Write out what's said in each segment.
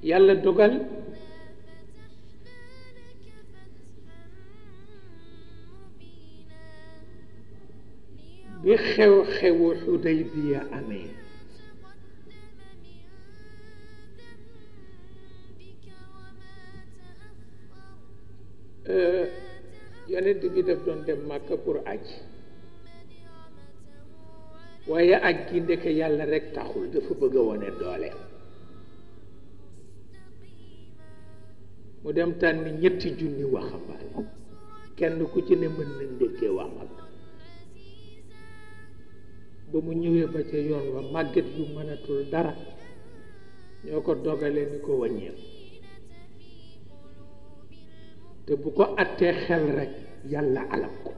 yàlla dogal bi xew-xewu Xudaybiya amee yonent bi daf doon dem Màkka pour aj waaye aj gi ndeke yàlla rekk taxul dafa bëgg a wone doole mu dem tànn 3,000 waxambaane kenn ku ci ne mën na ndékkee waa Màkka ba mu ñëwee ba ca yoon wa màgget yu mënatul dara ñoo ko dogale ni ko wàññeeku te bu ko attee xel rekk yàlla alal ko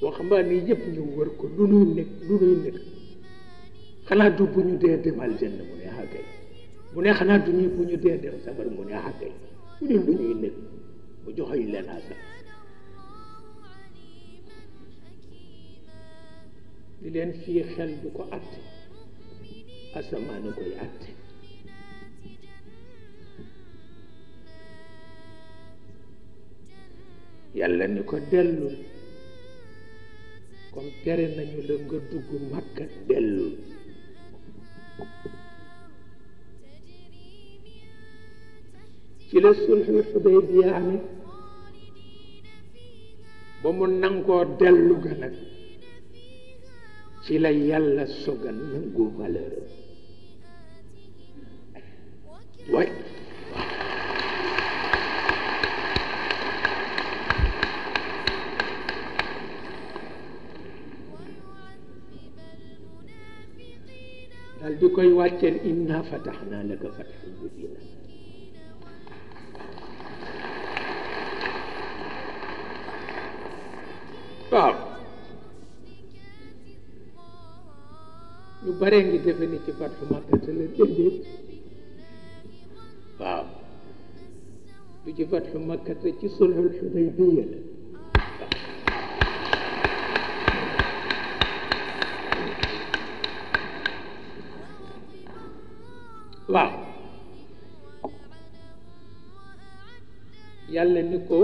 waxambaane yëpp ñu wër ko lu nuy nekk xanaa du bu ñu dee demal jënd mu ne xàggay mu ne xanaa du ñuy bu ñu dee dem sabar mu ne xàggay mu ne lu ñuy nekk mu joxoy leen asal li leen fii xel du ko atte asamaana koy atte yàlla ni ko dellul comme tere nañu la nga dugg Makka dellul ci la sulxul Xudaybiya amee ba mu nangoo dellu ga nag ci la yàlla sogal nangu valeur way dal di koy wàcceel inna fataxna laka fatxan mubina waaw ñu bare ngi defe ni ci fatxu Makkata la déedéet waaw du ci fatxu Makkata ci sulhul Xudaybiya la waaw yàlla ni ko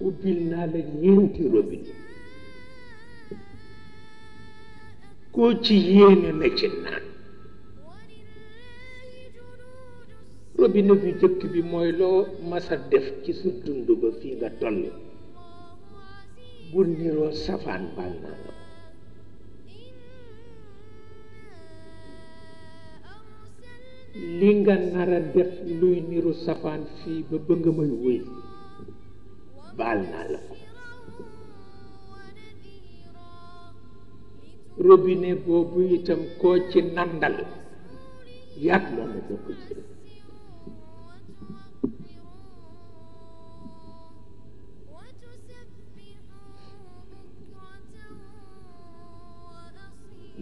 ubbil naa la 4 robinet koo ci yéene na ci naan robinet bi jëkk bi mooy loo masa def ci sa dund ba fii nga toll bu niroo safaan baal naa la li nga nar a def luy niru safaan fii ba ba nga may wéy baal naa la ko robinet boobu itam koo ci nandal yàgg moom a bokk ci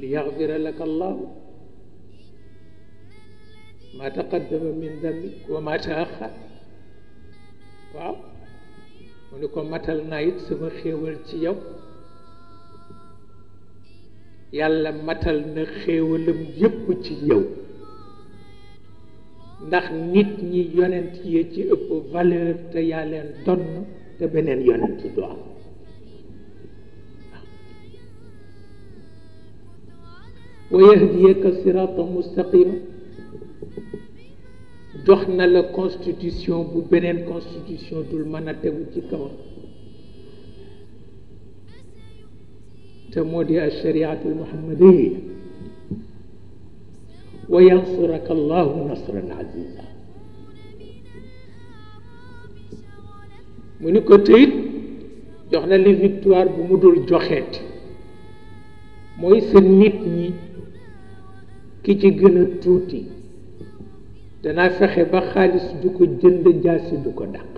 li yaxfira laka allahu ma taqaddama min dambik wa ma taaxar waaw mu ni ko matal naa it sama xéewal ci yow yàlla matal na xéewalam yépp ci yow ndax nit ñi yonent yi ci ëpp valeur te yaa leen donn te beneen yonent du am wa yahdiyaka siratan mustaqima jox na la constitution bu beneen constitution dul mën a tegu ci kawam te moo di alshariatu almuhammadiya wa yansuraka allahu nasran aziza mu ni ko teyit jox na li victoire bu mu dul joxeet mooy sa nit ñi ki ci gën a tuuti danaa fexe ba xaalis du ko jënd jaasi du ko dàq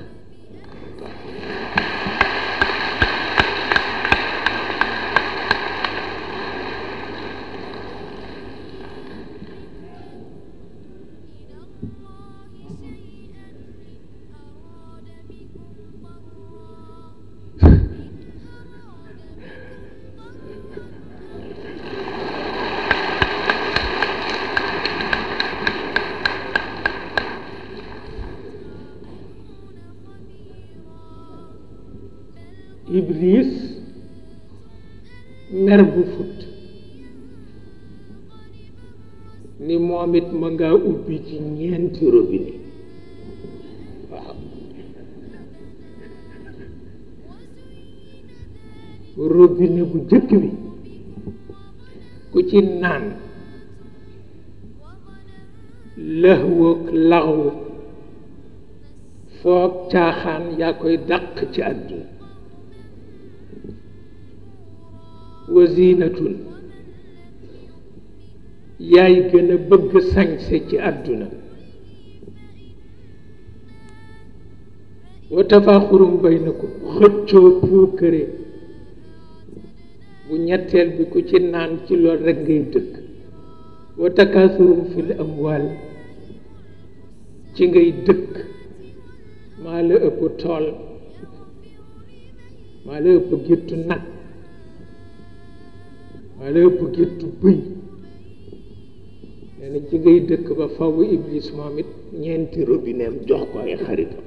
Iblis mer bu fut ni moom it ma ngaa ubbi ci ñeenti robinet waaw robinet bu jëkk bi ku ci naan lëxwoog laxwu foog caaxaan yaa koy dàq ci àdduna wazinatun yaay gën a bëgg sañse ci àdduna wa tafaaxurum baynakum xëccoo puukare bu ñetteel bi ku ci naan ci lool rekk ngay dëkk wa takaasurum fil amwaal ci ngay dëkk maa la ëpp tool maa la ëpp géttu nag maa la ëpp géttu bëy nee na ci ngay dëkk ba fawu Iblis moom it ñeenti robineem jox ko ay xaritam